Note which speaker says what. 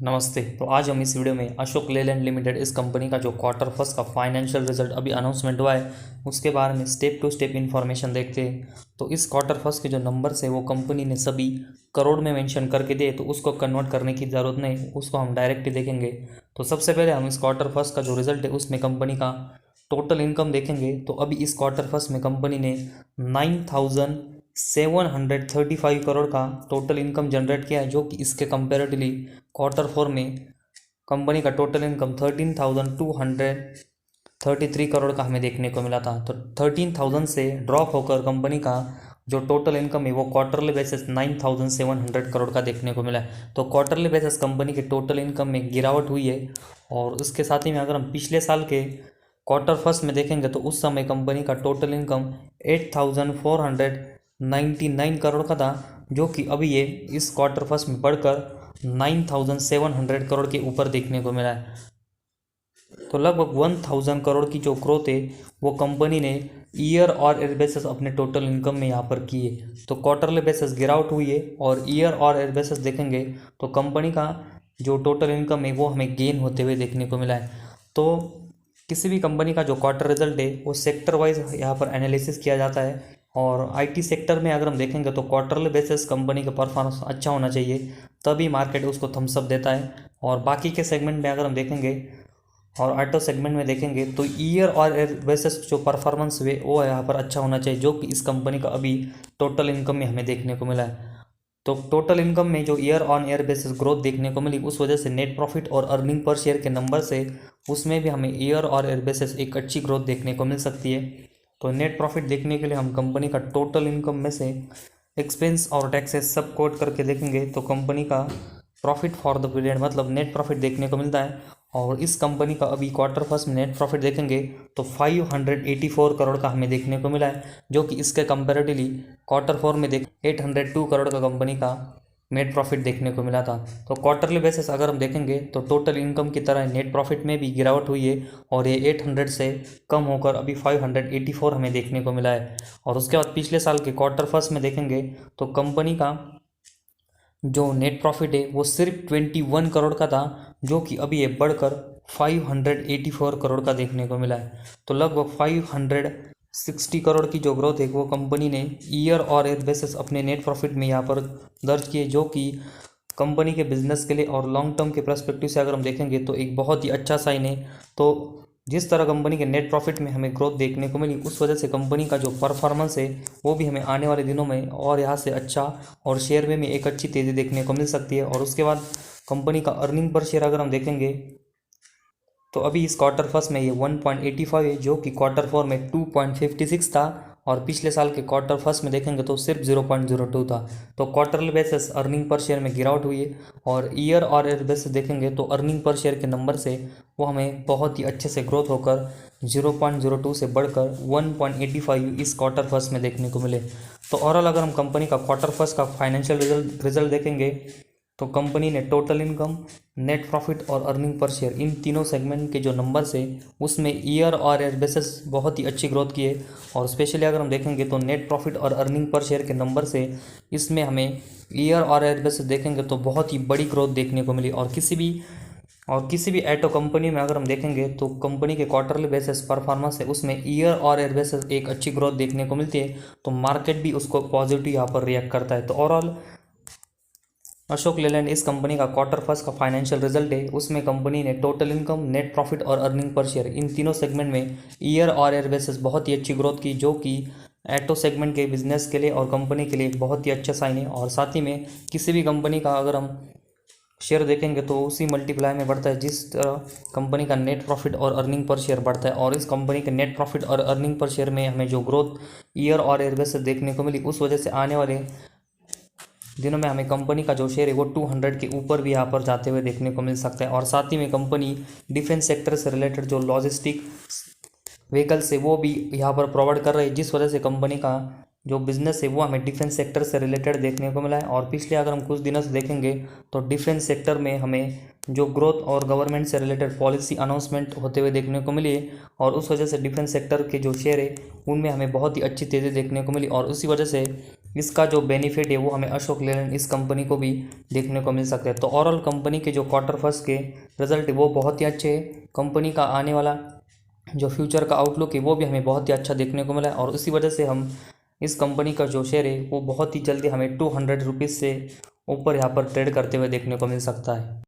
Speaker 1: नमस्ते। तो आज हम इस वीडियो में अशोक लेलैंड लिमिटेड इस कंपनी का जो क्वार्टर फर्स्ट का फाइनेंशियल रिजल्ट अभी अनाउंसमेंट हुआ है उसके बारे में स्टेप टू स्टेप इन्फॉर्मेशन देखते हैं। तो इस क्वार्टर फर्स्ट के जो नंबर्स है वो कंपनी ने सभी करोड़ में मेंशन करके दिए, तो उसको कन्वर्ट करने की ज़रूरत नहीं, उसको हम डायरेक्ट ही देखेंगे। तो सबसे पहले हम इस क्वार्टर फर्स्ट का जो रिजल्ट है उसमें कंपनी का टोटल इनकम देखेंगे। तो अभी इस क्वार्टर फर्स्ट में कंपनी ने 9,735 करोड़ का टोटल इनकम जनरेट किया है, जो कि इसके कंपेरेटिवली क्वार्टर फोर में कंपनी का टोटल इनकम 13,233 करोड़ का हमें देखने को मिला था। तो 13,000 से ड्रॉप होकर कंपनी का जो टोटल इनकम है वो क्वार्टरली बेसिस 9,700 करोड़ का देखने को मिला है। तो क्वार्टरली बेसिस कंपनी के टोटल इनकम में गिरावट हुई है। और उसके साथ ही में अगर हम पिछले साल के क्वार्टर फर्स्ट में देखेंगे तो उस समय कंपनी का टोटल इनकम 8,499 करोड़ का था, जो कि अभी ये इस क्वार्टर फर्स्ट में बढ़कर 9,700 करोड़ के ऊपर देखने को मिला है। तो लगभग 1,000 करोड़ की जो ग्रोथ है वो कंपनी ने ईयर और ईयर बेसिस अपने टोटल इनकम में यहाँ पर की है। तो क्वार्टरली बेसिस गिरावट हुई है और ईयर और ईयर बेसिस देखेंगे तो कंपनी का जो टोटल इनकम है वो हमें गेन होते हुए देखने को मिला है। तो किसी भी कंपनी का जो क्वार्टर रिजल्ट है वो सेक्टर वाइज यहाँ पर एनालिसिस किया जाता है। और आईटी सेक्टर में अगर हम देखेंगे तो क्वार्टरली बेसिस कंपनी का परफॉर्मेंस अच्छा होना चाहिए, तभी मार्केट उसको थम्स अप देता है। और बाकी के सेगमेंट में अगर हम देखेंगे और ऑटो सेगमेंट में देखेंगे तो ईयर और ईयर बेसिस जो परफॉर्मेंस हुए वो यहाँ पर अच्छा होना चाहिए, जो कि इस कंपनी का अभी टोटल इनकम में हमें देखने को मिला है। तो टोटल इनकम में जो year on year basis growth देखने को मिली, उस वजह से नेट प्रॉफिट और अर्निंग पर शेयर के नंबर से उसमें भी हमें ईयर और ईयर बेसिस एक अच्छी ग्रोथ देखने को मिल सकती है। तो नेट प्रॉफिट देखने के लिए हम कंपनी का टोटल इनकम में से एक्सपेंस और टैक्सेस सब कोट करके देखेंगे तो कंपनी का प्रॉफिट फॉर द पीरियड मतलब नेट प्रॉफिट देखने को मिलता है। और इस कंपनी का अभी क्वार्टर फर्स्ट में नेट प्रॉफिट देखेंगे तो 584 करोड़ का हमें देखने को मिला है, जो कि इसके कंपेरेटिवली क्वार्टर फोर में देख 802 करोड़ का कंपनी का नेट प्रॉफिट देखने को मिला था। तो क्वार्टरली बेसिस अगर हम देखेंगे तो टोटल इनकम की तरह नेट प्रॉफिट में भी गिरावट हुई है और ये 800 से कम होकर अभी 584 हमें देखने को मिला है। और उसके बाद पिछले साल के क्वार्टर फर्स्ट में देखेंगे तो कंपनी का जो नेट प्रॉफिट है वो सिर्फ 21 करोड़ का था, जो कि अभी ये बढ़कर 584 करोड़ का देखने को मिला है। तो लगभग 560 करोड़ की जो ग्रोथ है वो कंपनी ने ईयर और ईयर बेसिस अपने नेट प्रॉफिट में यहाँ पर दर्ज किए, जो कि कंपनी के बिजनेस के लिए और लॉन्ग टर्म के पर्सपेक्टिव से अगर हम देखेंगे तो एक बहुत ही अच्छा साइन है। तो जिस तरह कंपनी के नेट प्रॉफिट में हमें ग्रोथ देखने को मिली, उस वजह से कंपनी का जो परफॉर्मेंस है वो भी हमें आने वाले दिनों में और यहाँ से अच्छा और शेयर में भी एक अच्छी तेज़ी देखने को मिल सकती है। और उसके बाद कंपनी का अर्निंग पर शेयर अगर हम देखेंगे तो अभी इस क्वार्टर फर्स्ट में ये 1.85 है, जो कि क्वार्टर फोर में 2.56 था। और पिछले साल के क्वार्टर फर्स्ट में देखेंगे तो सिर्फ 0.02 था। तो quarterly basis earning per share में गिरावट हुई है और ईयर और ईयर बेसिस देखेंगे तो अर्निंग पर शेयर के नंबर से वो हमें बहुत ही अच्छे से ग्रोथ होकर 0.02 से बढ़कर 1.85 इस क्वार्टर फर्स्ट में देखने को मिले। तो ओवरऑल अगर हम कंपनी का क्वार्टर फर्स्ट का फाइनेंशियल रिजल्ट देखेंगे तो कंपनी ने टोटल इनकम, नेट प्रॉफिट और अर्निंग पर शेयर इन तीनों सेगमेंट के जो नंबर्स है उसमें ईयर और ईयर बेसिस बहुत ही अच्छी ग्रोथ की है। और स्पेशली अगर हम देखेंगे तो नेट प्रॉफिट और अर्निंग पर शेयर के नंबर से इसमें हमें ईयर और ईयर बेसिस देखेंगे तो बहुत ही बड़ी ग्रोथ देखने को मिली। और किसी भी ऑटो कंपनी में अगर हम देखेंगे तो कंपनी के क्वार्टरली बेसिस परफॉर्मेंस है उसमें ईयर और ईयर बेसिस एक अच्छी ग्रोथ देखने को मिलती है, तो मार्केट भी उसको पॉजिटिव यहाँ पर रिएक्ट करता है। तो ओवरऑल अशोक लेलैंड इस कंपनी का क्वार्टर फर्स्ट का फाइनेंशियल रिजल्ट है उसमें कंपनी ने टोटल इनकम, नेट प्रॉफिट और अर्निंग पर शेयर इन तीनों सेगमेंट में ईयर और ईयर बेसिस बहुत ही अच्छी ग्रोथ की, जो कि ऑटो सेगमेंट के बिजनेस के लिए और कंपनी के लिए बहुत ही अच्छा साइन है। और साथ ही में किसी भी कंपनी का अगर हम शेयर देखेंगे तो उसी मल्टीप्लाई में बढ़ता है जिस तरह कंपनी का नेट प्रॉफिट और अर्निंग पर शेयर बढ़ता है। और इस कंपनी के नेट प्रॉफिट और अर्निंग पर शेयर में हमें जो ग्रोथ ईयर और ईयर बेसिस देखने को मिली, उस वजह से आने वाले दिनों में हमें कंपनी का जो शेयर है वो 200 के ऊपर भी यहाँ पर जाते हुए देखने को मिल सकता है। और साथ ही में कंपनी डिफेंस सेक्टर से रिलेटेड जो लॉजिस्टिक व्हीकल्स है वो भी यहाँ पर प्रोवाइड कर रही है, जिस वजह से कंपनी का जो बिज़नेस है वो हमें डिफेंस सेक्टर से रिलेटेड देखने को मिला है। और पिछले अगर हम कुछ दिनों से देखेंगे तो डिफेंस सेक्टर में हमें जो ग्रोथ और गवर्नमेंट से रिलेटेड पॉलिसी अनाउंसमेंट होते हुए देखने को मिली है, और उस वजह से डिफेंस सेक्टर के जो शेयर है उनमें हमें बहुत ही अच्छी तेज़ी देखने को मिली, और उसी वजह से इसका जो बेनिफिट है वो हमें अशोक लेलैंड इस कंपनी को भी देखने को मिल सकता है। तो ओवरऑल कंपनी के जो क्वार्टर फर्स्ट के रिजल्ट है वो बहुत ही अच्छे हैं। कंपनी का आने वाला जो फ्यूचर का आउटलुक है वो भी हमें बहुत ही अच्छा देखने को मिला है, और उसी वजह से हम इस कंपनी का जो शेयर है वो बहुत ही जल्दी हमें 200 रुपीज़ से ऊपर यहाँ पर ट्रेड करते हुए देखने को मिल सकता है।